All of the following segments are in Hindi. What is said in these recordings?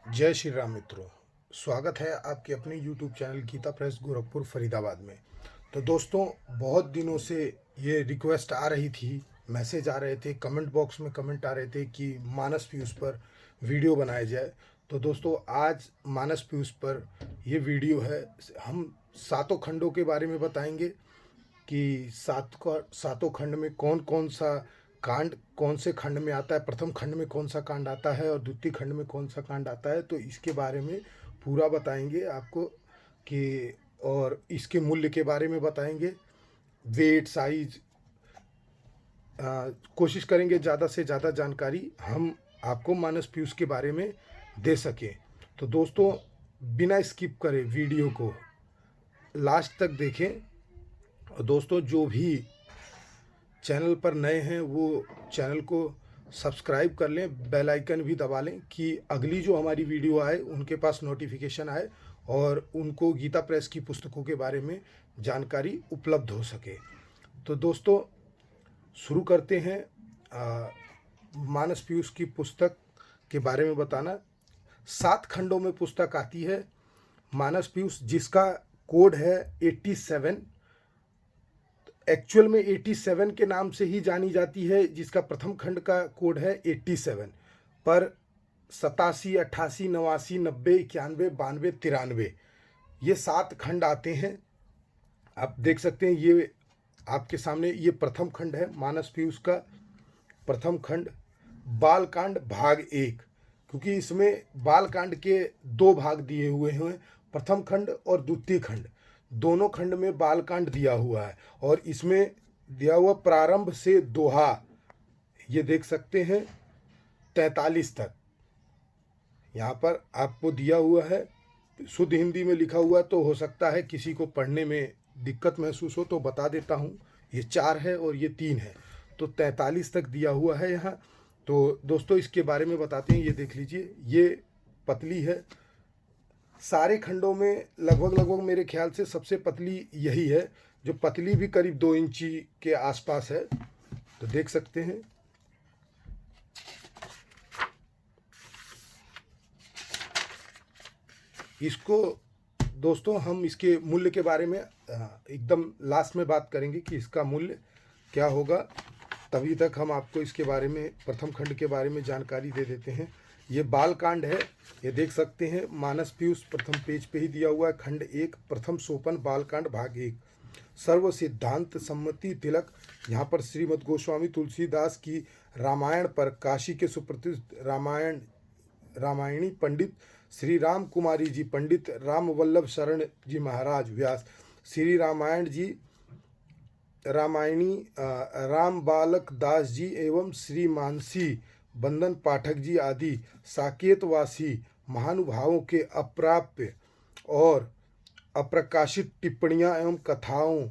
जय श्री राम मित्रों। स्वागत है आपके अपने YouTube चैनल गीता प्रेस गोरखपुर फरीदाबाद में। तो दोस्तों, बहुत दिनों से ये रिक्वेस्ट आ रही थी, मैसेज आ रहे थे, कमेंट बॉक्स में कमेंट आ रहे थे कि मानस पीयूष पर वीडियो बनाया जाए। तो दोस्तों, आज मानस पीयूष पर ये वीडियो है। हम सातों खंडों के बारे में बताएंगे कि सातों खंड में कौन कौन सा कांड कौन से खंड में आता है, प्रथम खंड में कौन सा कांड आता है और द्वितीय खंड में कौन सा कांड आता है। तो इसके बारे में पूरा बताएंगे आपको कि, और इसके मूल्य के बारे में बताएंगे, वेट साइज। कोशिश करेंगे ज़्यादा से ज़्यादा जानकारी हम आपको मानस पीयूष के बारे में दे सकें। तो दोस्तों, बिना स्किप करे वीडियो को लास्ट तक देखें। और दोस्तों, जो भी चैनल पर नए हैं वो चैनल को सब्सक्राइब कर लें, बेल आइकन भी दबा लें कि अगली जो हमारी वीडियो आए उनके पास नोटिफिकेशन आए और उनको गीता प्रेस की पुस्तकों के बारे में जानकारी उपलब्ध हो सके। तो दोस्तों, शुरू करते हैं मानस पीयूष की पुस्तक के बारे में बताना। 7 खंडों में पुस्तक आती है मानस पीयूष, जिसका कोड है 87। एक्चुअल में 87 के नाम से ही जानी जाती है, जिसका प्रथम खंड का कोड है 87, पर 87, 88, 89, 90, 91, 92, 93 ये 7 खंड आते हैं। आप देख सकते हैं, ये आपके सामने ये प्रथम खंड है मानस पीयूष का। प्रथम खंड बालकांड भाग 1, क्योंकि इसमें बालकांड के 2 भाग दिए हुए हैं, प्रथम खंड और द्वितीय खंड। दोनों खंड में बालकांड दिया हुआ है और इसमें दिया हुआ प्रारंभ से दोहा, ये देख सकते हैं 43 तक यहाँ पर आपको दिया हुआ है। शुद्ध हिंदी में लिखा हुआ, तो हो सकता है किसी को पढ़ने में दिक्कत महसूस हो, तो बता देता हूँ। ये 4 है और ये 3 है, तो 43 तक दिया हुआ है यहाँ। तो दोस्तों, इसके बारे में बताते हैं। ये देख लीजिए, ये पतली है। सारे खंडों में लगभग मेरे ख्याल से सबसे पतली यही है, जो पतली भी करीब 2 इंची के आसपास है। तो देख सकते हैं। इसको दोस्तों, हम इसके मूल्य के बारे में एकदम लास्ट में बात करेंगे कि इसका मूल्य क्या होगा। तभी तक हम आपको इसके बारे में, प्रथम खंड के बारे में जानकारी दे देते हैं। ये बालकांड है, ये देख सकते हैं मानस पीयूष प्रथम पेज पे ही दिया हुआ है। खंड 1, प्रथम सोपन, बालकांड भाग 1, सर्व सिद्धांत सम्मति तिलक। यहाँ पर श्रीमद् गोस्वामी तुलसीदास की रामायण पर काशी के सुप्रसिद्ध रामायणी पंडित श्री राम कुमारी जी, पंडित राम वल्लभ शरण जी महाराज व्यास, श्री रामायण जी रामायणी राम बालक दास जी एवं श्री मानसी बंदन पाठक जी आदि साकेतवासी महानुभावों के अप्राप्य और अप्रकाशित टिप्पणियाँ एवं कथाओं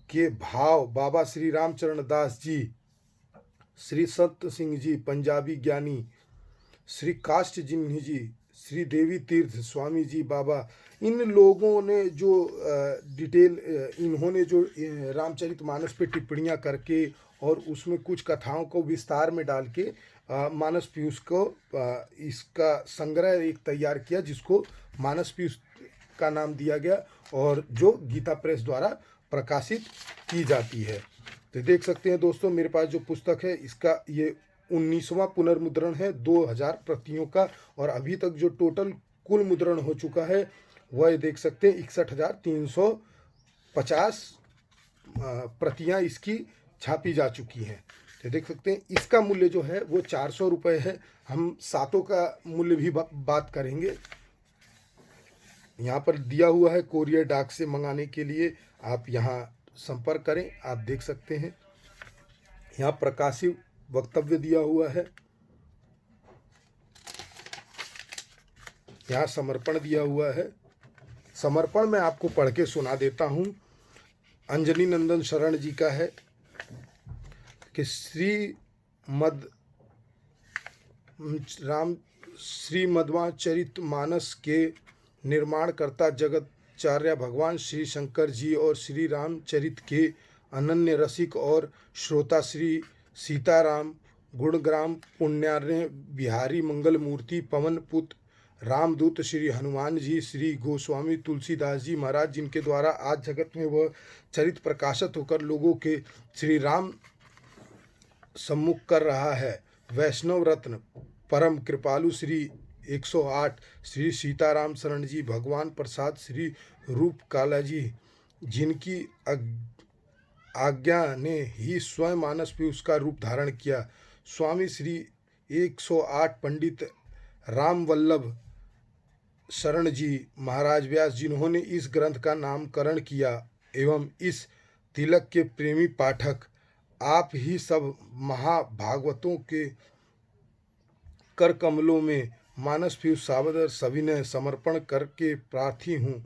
के भाव बाबा श्री रामचरण दास जी, श्री सत्य सिंह जी पंजाबी ज्ञानी, श्री काष्ट जिन्ह जी, श्री देवी तीर्थ स्वामी जी बाबा, इन लोगों ने जो डिटेल, इन्होंने जो रामचरितमानस पे टिप्पणियाँ करके और उसमें कुछ कथाओं को विस्तार में डाल के मानस पीयूष को इसका संग्रह एक तैयार किया, जिसको मानस पीयूष का नाम दिया गया और जो गीता प्रेस द्वारा प्रकाशित की जाती है। तो देख सकते हैं दोस्तों, मेरे पास जो पुस्तक है इसका ये 19वां पुनर्मुद्रण है 2000 प्रतियों का, और अभी तक जो टोटल कुल मुद्रण हो चुका है वह देख सकते हैं 61,350 प्रतियां इसकी छापी जा चुकी हैं। तो देख सकते हैं इसका मूल्य जो है वो 400 रुपये है। हम सातों का मूल्य भी बात करेंगे। यहाँ पर दिया हुआ है, कोरियर डाक से मंगाने के लिए आप यहाँ संपर्क करें। आप देख सकते हैं यहाँ प्रकाशित वक्तव्य दिया हुआ है, यहाँ समर्पण दिया हुआ है। समर्पण मैं आपको पढ़ के सुना देता हूँ। अंजनी नंदन शरण जी का है कि श्रीमद्रामचरितमानस के निर्माणकर्ता जगतचार्य भगवान श्री शंकर जी और श्री रामचरित के अनन्य रसिक और श्रोता श्री सीताराम गुणग्राम पुण्यार्य बिहारी मंगल मूर्ति पवन पुत्र रामदूत श्री हनुमान जी, श्री गोस्वामी तुलसीदास जी महाराज, जिनके द्वारा आज जगत में वह चरित्र प्रकाशित होकर लोगों के श्री राम सम्मुख कर रहा है। वैष्णव रत्न परम कृपालु श्री 108 श्री सीताराम शरण जी, भगवान प्रसाद श्री रूप काला जी, जिनकी आज्ञा ने ही स्वयं मानस पे उसका रूप धारण किया। स्वामी श्री 108 पंडित राम वल्लभ शरण जी महाराज व्यास, जिन्होंने इस ग्रंथ का नामकरण किया, एवं इस तिलक के प्रेमी पाठक आप ही सब महाभागवतों के कर कमलों में मानस पीयूष सावधर सविनय समर्पण करके प्रार्थी हूँ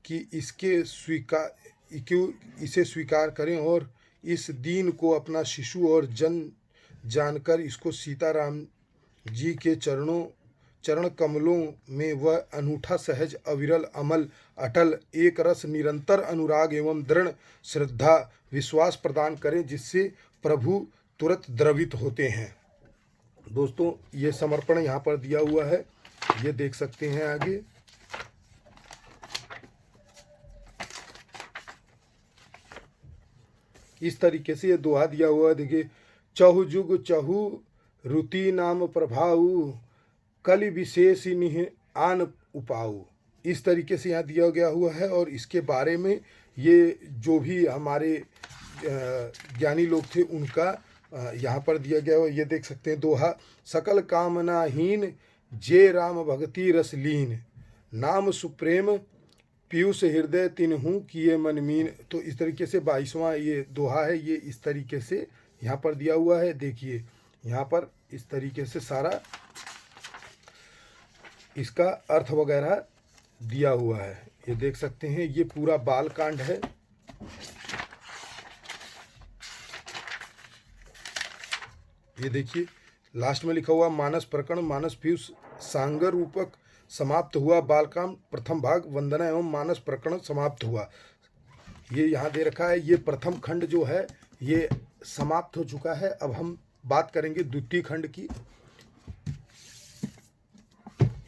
कि इसे स्वीकार करें और इस दीन को अपना शिशु और जन जानकर इसको सीताराम जी के चरण कमलों में वह अनूठा सहज अविरल अमल अटल एक रस निरंतर अनुराग एवं दृढ़ श्रद्धा विश्वास प्रदान करें, जिससे प्रभु तुरंत द्रवित होते हैं। दोस्तों, ये समर्पण यहाँ पर दिया हुआ है, ये देख सकते हैं आगे। इस तरीके से ये दोहा दिया हुआ है, देखिए। चहु जुग चहु रुति नाम प्रभाऊ, कलि विशेष निह आन उपाऊ। इस तरीके से यहाँ दिया गया हुआ है। और इसके बारे में ये जो भी हमारे ज्ञानी लोग थे उनका यहाँ पर दिया गया हुआ, ये देख सकते हैं दोहा। सकल कामनाहीन जे राम भगति रस लीन, नाम सुप्रेम पीयूष हृदय तिन्हू किए मनमीन। तो इस तरीके से 22वां ये दोहा है, ये इस तरीके से यहाँ पर दिया हुआ है। देखिए यहाँ पर इस तरीके से सारा इसका अर्थ वगैरह दिया हुआ है, ये देख सकते हैं। ये पूरा बाल कांड है। ये देखिए लास्ट में लिखा हुआ मानस प्रकरण मानस पीयूष सांगर रूपक समाप्त हुआ, बालकांड प्रथम भाग वंदना एवं मानस प्रकरण समाप्त हुआ। ये यहाँ दे रखा है। ये प्रथम खंड जो है ये समाप्त हो चुका है। अब हम बात करेंगे द्वितीय खंड की।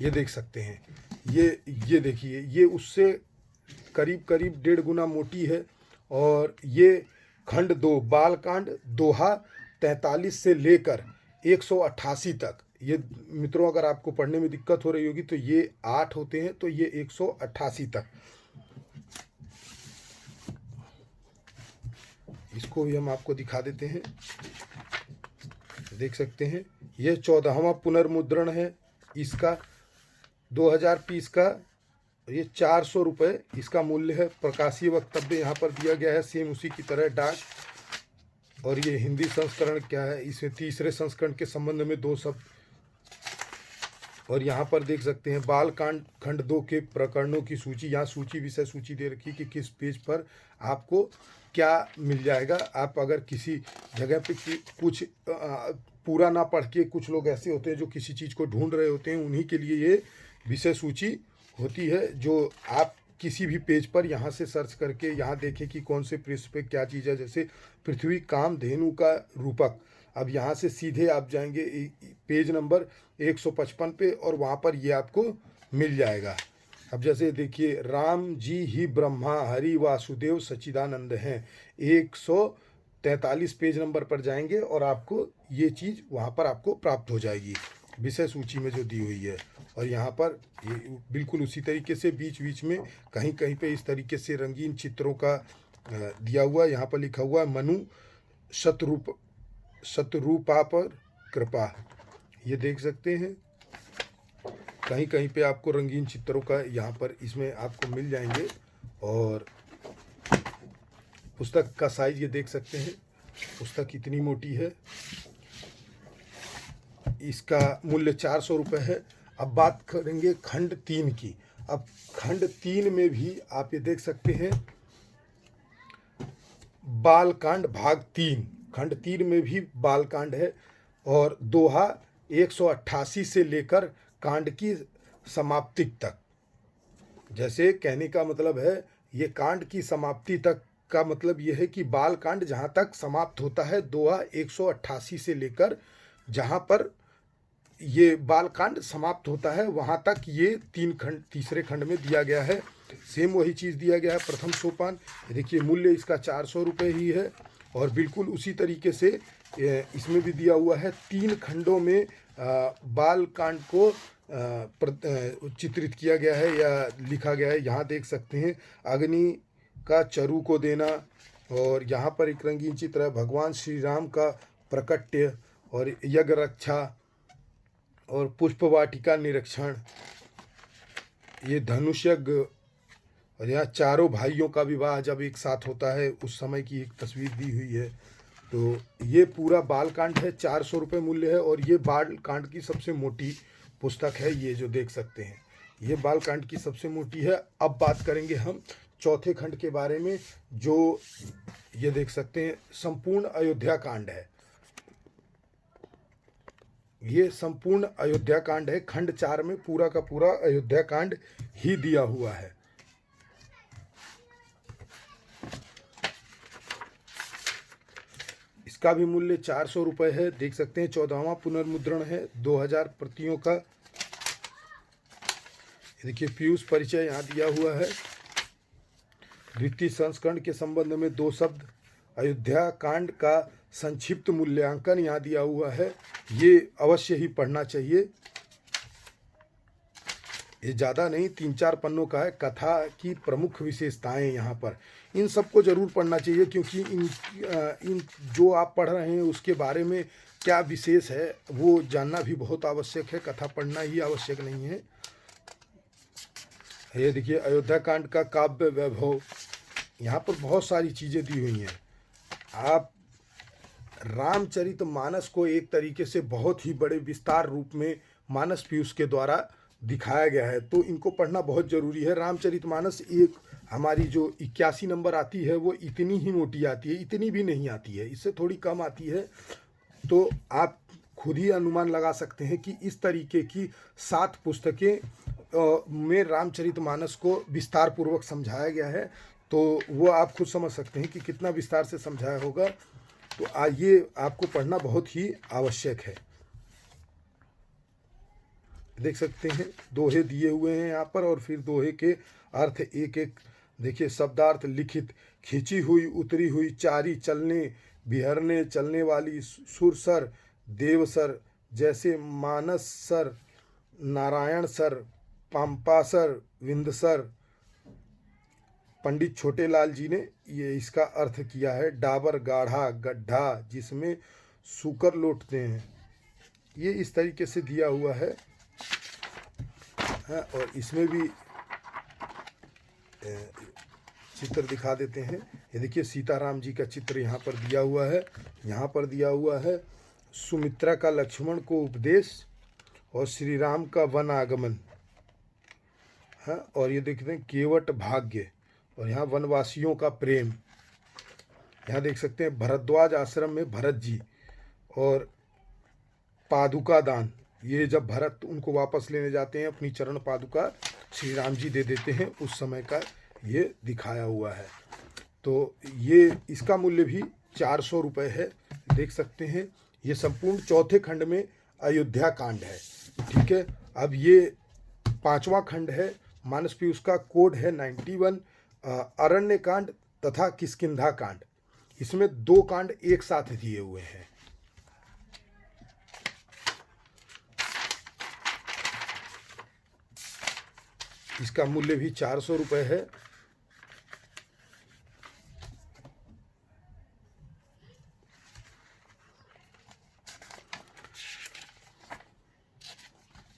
ये देख सकते हैं, ये देखिए, ये उससे करीब करीब 1.5 गुना मोटी है। और ये खंड 2 बालकांड दोहा 43 से लेकर 188 तक। ये मित्रों, अगर आपको पढ़ने में दिक्कत हो रही होगी तो ये 8 होते हैं, तो ये 188 तक। इसको भी हम आपको दिखा देते हैं, देख सकते हैं। ये 14वां पुनर्मुद्रण है इसका, 2020 का। ये 400 रुपये इसका मूल्य है। प्रकाशीय वक्तव्य यहाँ पर दिया गया है, सेम उसी की तरह डाक। और ये हिंदी संस्करण क्या है, इसमें तीसरे संस्करण के संबंध में 2 शब्द। और यहाँ पर देख सकते हैं बालकांड खंड 2 के प्रकरणों की सूची। यहाँ सूची विषय सूची दे रखी कि किस पेज पर आपको क्या मिल जाएगा। आप अगर किसी जगह पे कुछ पूरा ना पढ़ के, कुछ लोग ऐसे होते हैं जो किसी चीज़ को ढूंढ रहे होते हैं, उन्हीं के लिए ये विषय सूची होती है, जो आप किसी भी पेज पर यहाँ से सर्च करके यहाँ देखें कि कौन से पृष्ठ पे क्या चीज़ है। जैसे पृथ्वी काम धेनु का रूपक, अब यहाँ से सीधे आप जाएंगे पेज नंबर 155 पे और वहाँ पर ये आपको मिल जाएगा। अब जैसे देखिए, राम जी ही ब्रह्मा हरि वासुदेव सच्चिदानंद हैं, 143 पेज नंबर पर जाएंगे और आपको ये चीज़ वहाँ पर आपको प्राप्त हो जाएगी विषय सूची में जो दी हुई है। और यहाँ पर ये बिल्कुल उसी तरीके से बीच बीच में कहीं कहीं पे इस तरीके से रंगीन चित्रों का दिया हुआ। यहाँ पर लिखा हुआ मनु शतरूपा पर कृपा, ये देख सकते हैं। कहीं कहीं पे आपको रंगीन चित्रों का यहाँ पर इसमें आपको मिल जाएंगे। और पुस्तक का साइज ये देख सकते हैं, पुस्तक कितनी मोटी है। इसका मूल्य 400 रुपये है। अब बात करेंगे खंड 3 की। अब खंड 3 में भी आप ये देख सकते हैं बालकांड भाग 3, खंड 3 में भी बालकांड है। और दोहा 188 से लेकर कांड की समाप्ति तक। जैसे कहने का मतलब है, ये कांड की समाप्ति तक का मतलब ये है कि बाल कांड जहाँ तक समाप्त होता है, दोहा 188 से लेकर जहाँ पर ये बालकांड समाप्त होता है वहाँ तक ये 3 खंड तीसरे खंड में दिया गया है। सेम वही चीज़ दिया गया है प्रथम सोपान। देखिए मूल्य इसका 400 रुपये ही है और बिल्कुल उसी तरीके से इसमें भी दिया हुआ है। 3 खंडों में बालकांड को चित्रित किया गया है या लिखा गया है। यहाँ देख सकते हैं अग्नि का चरु को देना, और यहाँ पर एक रंगीन चित्र है भगवान श्री राम का प्रकट्य और यज्ञ रक्षा और पुष्प वाटिका निरीक्षण, ये धनुष यज्ञ, और यहाँ चारों भाइयों का विवाह जब एक साथ होता है उस समय की एक तस्वीर दी हुई है। तो ये पूरा बालकांड है, 400 रुपये मूल्य है और ये बालकांड की सबसे मोटी पुस्तक है। ये जो देख सकते हैं ये बालकांड की सबसे मोटी है। अब बात करेंगे हम चौथे खंड के बारे में, जो ये देख सकते हैं संपूर्ण अयोध्या कांड है। ये संपूर्ण अयोध्या कांड है। खंड 4 में पूरा का पूरा अयोध्या कांड ही दिया हुआ है। इसका भी मूल्य 400 रुपये है। देख सकते हैं 14वां पुनर्मुद्रण है 2000 प्रतियों का। देखिए पीयूष परिचय यहाँ दिया हुआ है। द्वितीय संस्करण के संबंध में 2 शब्द, अयोध्या कांड का संक्षिप्त मूल्यांकन यहाँ दिया हुआ है। ये अवश्य ही पढ़ना चाहिए। ये ज़्यादा नहीं 3-4 पन्नों का है। कथा की प्रमुख विशेषताएं यहाँ पर, इन सबको ज़रूर पढ़ना चाहिए क्योंकि इन जो आप पढ़ रहे हैं उसके बारे में क्या विशेष है वो जानना भी बहुत आवश्यक है। कथा पढ़ना ही आवश्यक नहीं है। ये देखिए अयोध्या कांड का काव्य वैभव, यहाँ पर बहुत सारी चीज़ें दी हुई हैं। आप रामचरितमानस को एक तरीके से बहुत ही बड़े विस्तार रूप में मानस पीयूष के द्वारा दिखाया गया है, तो इनको पढ़ना बहुत ज़रूरी है। रामचरितमानस एक हमारी जो 81 नंबर आती है वो इतनी ही मोटी आती है, इतनी भी नहीं आती है, इससे थोड़ी कम आती है। तो आप खुद ही अनुमान लगा सकते हैं कि इस तरीके की 7 पुस्तकें में रामचरितमानस को विस्तार पूर्वक समझाया गया है। तो वो आप खुद समझ सकते हैं कि कितना विस्तार से समझाया होगा। तो ये आपको पढ़ना बहुत ही आवश्यक है। देख सकते हैं दोहे दिए हुए हैं यहाँ पर, और फिर दोहे के अर्थ एक एक देखिए। शब्दार्थ लिखित, खींची हुई, उतरी हुई, चारी, चलने, बिहरने, चलने वाली, सुरसर, देवसर, जैसे मानस सर, नारायण सर, पाम्पासर, विंदसर। पंडित छोटेलाल जी ने ये इसका अर्थ किया है। डाबर, गाढ़ा, गड्ढा जिसमें सूकर लौटते हैं, ये इस तरीके से दिया हुआ है। और इसमें भी चित्र दिखा देते हैं। ये देखिए सीताराम जी का चित्र यहाँ पर दिया हुआ है। यहाँ पर दिया हुआ है सुमित्रा का लक्ष्मण को उपदेश और श्री राम का वन आगमन है। और ये देखते हैं केवट भाग्य, और यहाँ वनवासियों का प्रेम। यहाँ देख सकते हैं भरद्वाज आश्रम में भरत जी और पादुका दान, ये जब भरत उनको वापस लेने जाते हैं अपनी चरण पादुका श्री राम जी दे देते हैं, उस समय का ये दिखाया हुआ है। तो ये इसका मूल्य भी 400 रुपये है। देख सकते हैं ये संपूर्ण चौथे खंड में अयोध्या कांड है। ठीक है, अब ये 5वां खंड है। मानस पीयूष का कोड है 91, अरण्य कांड तथा किष्किंधा कांड। इसमें 2 कांड एक साथ दिए हुए हैं। इसका मूल्य भी 400 रुपये है।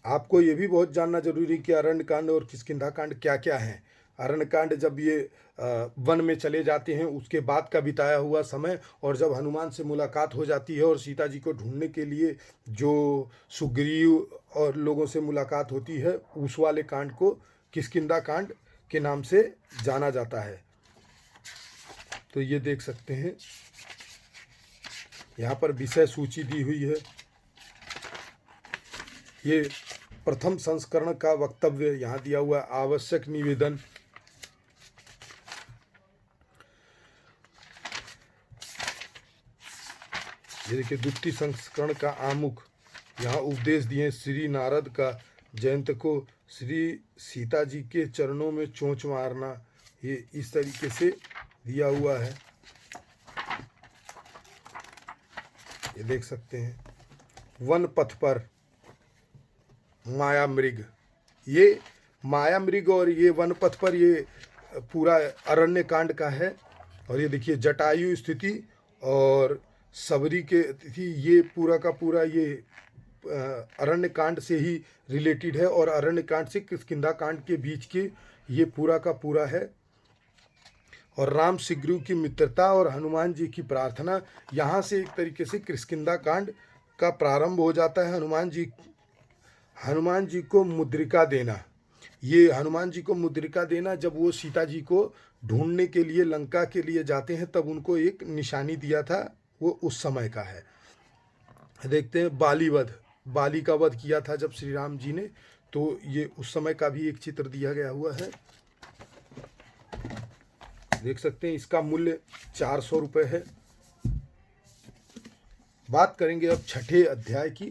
आपको ये भी बहुत जानना जरूरी कि अरण्य कांड और किष्किंधा कांड क्या क्या है। अरण्य कांड जब ये वन में चले जाते हैं उसके बाद का बिताया हुआ समय, और जब हनुमान से मुलाकात हो जाती है और सीता जी को ढूंढने के लिए जो सुग्रीव और लोगों से मुलाकात होती है, उस वाले कांड को किष्किंधा कांड के नाम से जाना जाता है। तो ये देख सकते हैं यहाँ पर विषय सूची दी हुई है। ये प्रथम संस्करण का वक्तव्य यहाँ दिया हुआ है। आवश्यक निवेदन, ये देखिए द्वितीय संस्करण का आमुख, यहाँ उपदेश दिए श्री नारद का जयंत को श्री सीता जी के चरणों में चोंच मारना, ये इस तरीके से दिया हुआ है। ये देख सकते हैं। वन पथ पर माया मृग, ये माया मृग और ये वन पथ पर ये पूरा अरण्य कांड का है। और ये देखिए जटायु स्थिति और सबरी के तिथि, ये पूरा का पूरा ये अरण्य कांड से ही रिलेटेड है और अरण्य कांड से किष्किंधा कांड के बीच के ये पूरा का पूरा है। और राम सुग्रीव की मित्रता और हनुमान जी की प्रार्थना, यहाँ से एक तरीके से किष्किंधा कांड का प्रारंभ हो जाता है। हनुमान जी को मुद्रिका देना, ये हनुमान जी को मुद्रिका देना जब वो सीता जी को ढूंढने के लिए लंका के लिए जाते हैं तब उनको एक निशानी दिया था, वो उस समय का है। देखते हैं बाली का वध किया था जब श्री राम जी ने, तो ये उस समय का भी एक चित्र दिया गया हुआ है। देख सकते हैं इसका मूल्य 400 रुपये है। बात करेंगे अब छठे अध्याय की।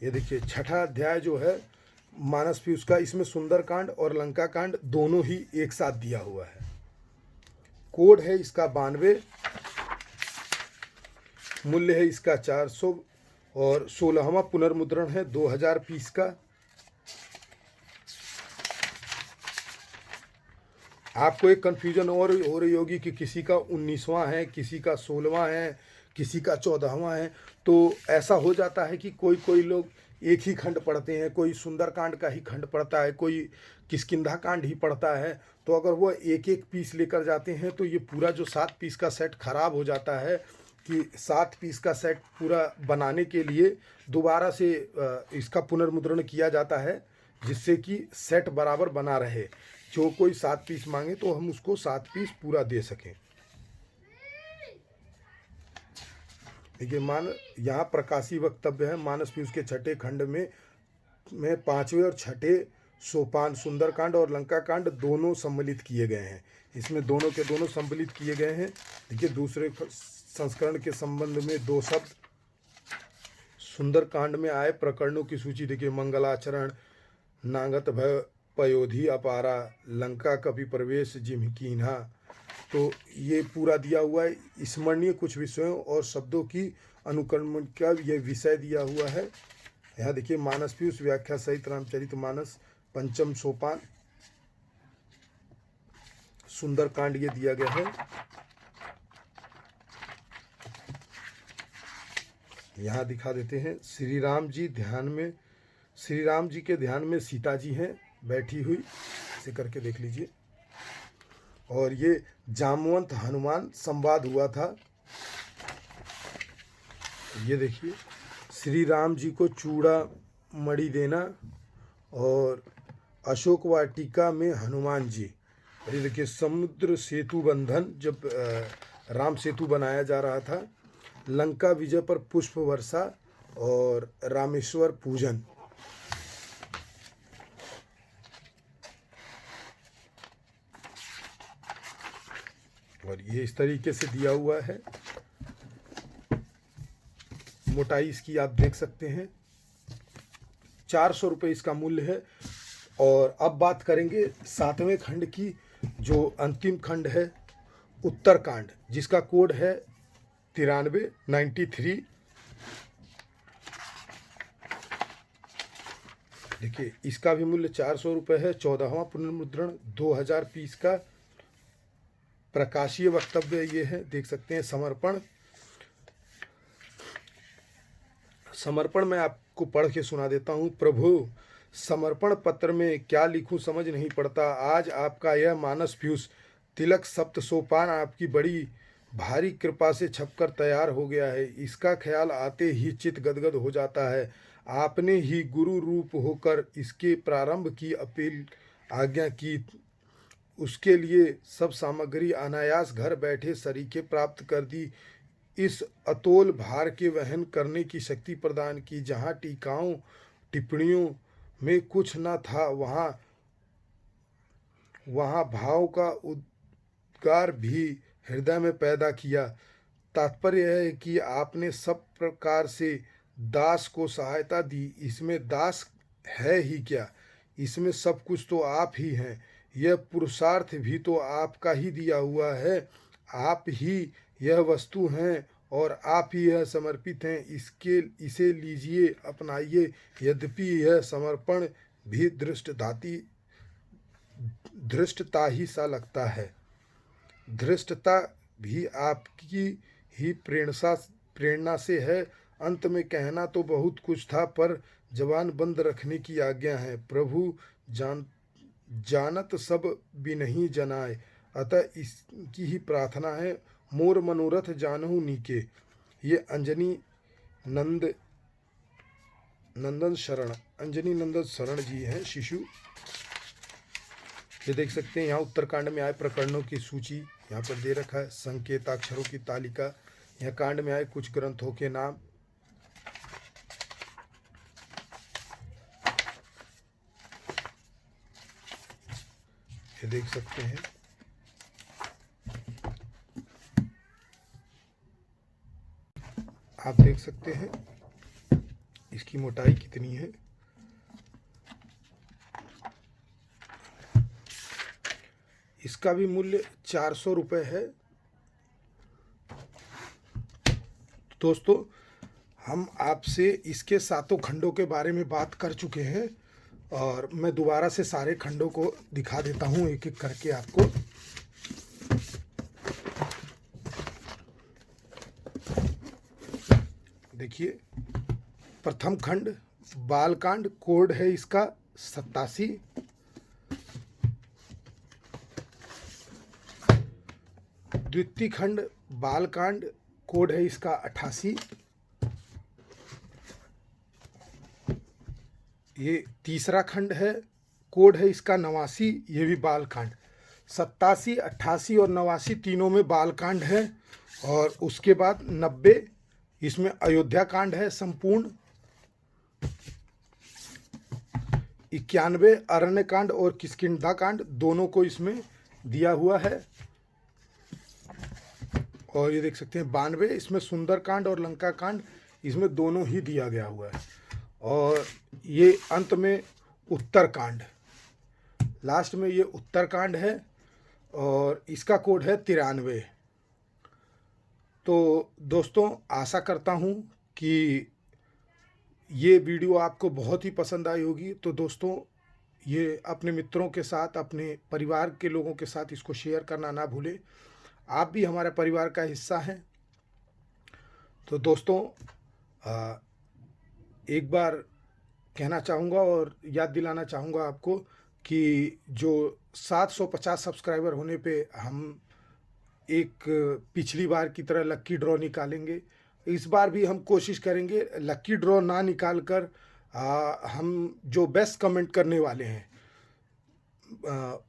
ये देखिए छठा अध्याय जो है मानस पीयूष का, इसमें सुंदरकांड और लंका कांड दोनों ही एक साथ दिया हुआ है। कोड है इसका 92, मूल्य है इसका 400 और 16वां पुनर्मुद्रण है 2000 पीस का। आपको एक कन्फ्यूजन और हो रही होगी कि किसी का 19वां है, किसी का 16वां है, किसी का 14वां है। तो ऐसा हो जाता है कि कोई लोग एक ही खंड पढ़ते हैं, कोई सुंदरकांड का ही खंड पढ़ता है, कोई किष्किंधा कांड ही पढ़ता है। तो अगर वो एक एक पीस लेकर जाते हैं तो ये पूरा जो 7 पीस का सेट खराब हो जाता है। कि 7 पीस का सेट पूरा बनाने के लिए दोबारा से इसका पुनर्मुद्रण किया जाता है, जिससे कि सेट बराबर बना रहे। जो कोई 7 पीस मांगे तो हम उसको 7 पीस पूरा दे सकें। देखिए यहाँ प्रकाशी वक्तव्य है। मानस पीयूष के छठे खंड में 5वें और छठे सोपान सुंदरकांड और लंका कांड दोनों सम्मिलित किए गए हैं। इसमें दोनों के दोनों सम्मिलित किए गए हैं। देखिए दूसरे संस्करण के संबंध में 2 शब्द सुंदरकांड में आए प्रकरणों की सूची देखिए। मंगलाचरण, नागत भय पयोधि अपारा, लंका कपि प्रवेश जिमकीन्हा। तो ये पूरा दिया हुआ है। स्मरणीय कुछ विषयों और शब्दों की अनुक्रमण का ये विषय दिया हुआ है। यहाँ देखिए मानस पीयूष व्याख्या सहित रामचरितमानस पंचम सोपान सुंदरकांड ये दिया गया है। यहाँ दिखा देते हैं श्री राम जी के ध्यान में सीता जी हैं बैठी हुई, इसे करके देख लीजिए। और ये जामवंत हनुमान संवाद हुआ था। ये देखिए श्री राम जी को चूड़ा मणि देना और अशोक वाटिका में हनुमान जी। ये देखिए समुद्र सेतु बंधन, जब राम सेतु बनाया जा रहा था। लंका विजय पर पुष्प वर्षा और रामेश्वर पूजन। और ये इस तरीके से दिया हुआ है। मोटाई इसकी आप देख सकते हैं, 400 रुपये इसका मूल्य है। और अब बात करेंगे 7वें खंड की, जो अंतिम खंड है उत्तरकांड, जिसका कोड है 93। देखिए इसका भी मूल्य 400 रुपये है। 14वां पुनर्मुद्रण 2000 पीस का। प्रकाशीय वक्तव्य ये है, देख सकते हैं। समर्पण मैं आपको पढ़ के सुना देता हूँ। प्रभु, समर्पण पत्र में क्या लिखूं समझ नहीं पड़ता। आज आपका यह मानस पीयूष तिलक सप्त सोपान आपकी बड़ी भारी कृपा से छपकर तैयार हो गया है। इसका ख्याल आते ही चित्त गदगद हो जाता है। आपने ही गुरु रूप होकर इसके प्रारंभ की अपील आज्ञा की, उसके लिए सब सामग्री अनायास घर बैठे सरीखे प्राप्त कर दी। इस अतोल भार के वहन करने की शक्ति प्रदान की। जहाँ टीकाओं टिप्पणियों में कुछ न था, वहाँ भाव का उद्गार भी हृदय में पैदा किया। तात्पर्य यह है कि आपने सब प्रकार से दास को सहायता दी। इसमें दास है ही क्या, इसमें सब कुछ तो आप ही हैं। यह पुरुषार्थ भी तो आपका ही दिया हुआ है। आप ही यह वस्तु हैं और आप ही यह समर्पित हैं। इसे लीजिए, अपनाइए। यद्यपि यह समर्पण भी धृष्टता ही सा लगता है। धृष्टता भी आपकी ही प्रेरणा से है। अंत में कहना तो बहुत कुछ था, पर जबान बंद रखने की आज्ञा है। प्रभु जानत सब बिनहि जनाए, अतः इसकी ही प्रार्थना है। मोर मनोरथ जानहु नीके। ये अंजनी नंदन शरण जी हैं, शिशु। ये देख सकते हैं यहाँ उत्तरकांड में आए प्रकरणों की सूची यहाँ पर दे रखा है, संकेताक्षरों की तालिका। यहाँ कांड में आए कुछ ग्रंथों के नाम। ये देख सकते हैं। आप देख सकते हैं इसकी मोटाई कितनी है। इसका भी मूल्य 400 रुपये है। दोस्तों, हम आपसे इसके 7 खंडों के बारे में बात कर चुके हैं और मैं दोबारा से सारे खंडों को दिखा देता हूं एक एक करके आपको। देखिए, प्रथम खंड बालकांड, कोड है इसका 87। द्वितीय खंड बालकांड, कोड है इसका 88। ये तीसरा खंड है, कोड है इसका 89। ये भी बालकांड। 87, 88 और 89 तीनों में बालकांड है। और उसके बाद 90, इसमें अयोध्या कांड है संपूर्ण। 91 अरण्य कांड और किष्किंधा कांड दोनों को इसमें दिया हुआ है। और ये देख सकते हैं 92, इसमें सुंदर कांड और लंका कांड, इसमें दोनों ही दिया गया हुआ है। और ये अंत में उत्तर कांड, लास्ट में ये उत्तर कांड है और इसका कोड है 93। तो दोस्तों, आशा करता हूँ कि ये वीडियो आपको बहुत ही पसंद आई होगी। तो दोस्तों, ये अपने मित्रों के साथ, अपने परिवार के लोगों के साथ इसको शेयर करना ना भूलें। आप भी हमारे परिवार का हिस्सा हैं। तो दोस्तों, एक बार कहना चाहूँगा और याद दिलाना चाहूँगा आपको कि जो 750 सब्सक्राइबर होने पे हम एक पिछली बार की तरह लक्की ड्रॉ निकालेंगे। इस बार भी हम कोशिश करेंगे लक्की ड्रॉ ना निकाल कर हम जो बेस्ट कमेंट करने वाले हैं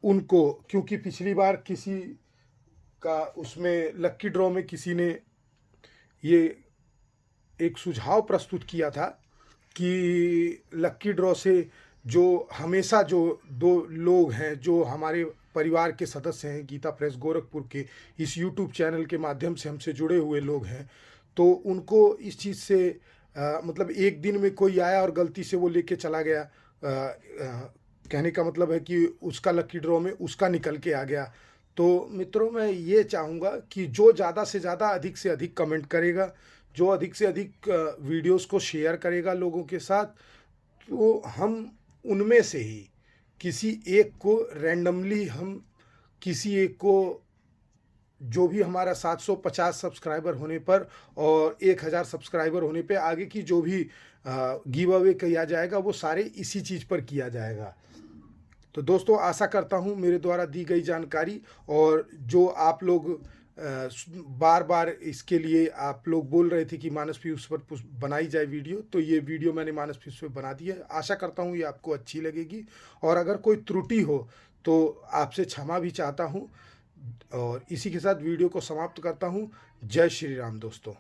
उनको, क्योंकि पिछली बार किसी का उसमें लक्की ड्रॉ में किसी ने ये एक सुझाव प्रस्तुत किया था कि लक्की ड्रॉ से जो हमेशा जो 2 लोग हैं जो हमारे परिवार के सदस्य हैं, गीता प्रेस गोरखपुर के इस यूट्यूब चैनल के माध्यम से हमसे जुड़े हुए लोग हैं, तो उनको इस चीज़ से मतलब एक दिन में कोई आया और गलती से वो लेके चला गया। कहने का मतलब है कि उसका लक्की ड्रॉ में उसका निकल के आ गया। तो मित्रों, मैं ये चाहूँगा कि जो ज़्यादा से ज़्यादा अधिक से अधिक कमेंट करेगा, जो अधिक से अधिक वीडियोस को शेयर करेगा लोगों के साथ, तो हम उनमें से ही किसी एक को रैंडमली, हम किसी एक को, जो भी हमारा 750 सब्सक्राइबर होने पर और 1000 सब्सक्राइबर होने पे आगे की जो भी गिव अवे किया जाएगा वो सारे इसी चीज़ पर किया जाएगा। तो दोस्तों, आशा करता हूँ मेरे द्वारा दी गई जानकारी, और जो आप लोग बार बार इसके लिए आप लोग बोल रहे थे कि मानस पीयूष पर बनाई जाए वीडियो, तो ये वीडियो मैंने मानस पीयूष पर बना दी है। आशा करता हूँ ये आपको अच्छी लगेगी, और अगर कोई त्रुटि हो तो आपसे क्षमा भी चाहता हूँ। और इसी के साथ वीडियो को समाप्त करता हूँ। जय श्री राम दोस्तों।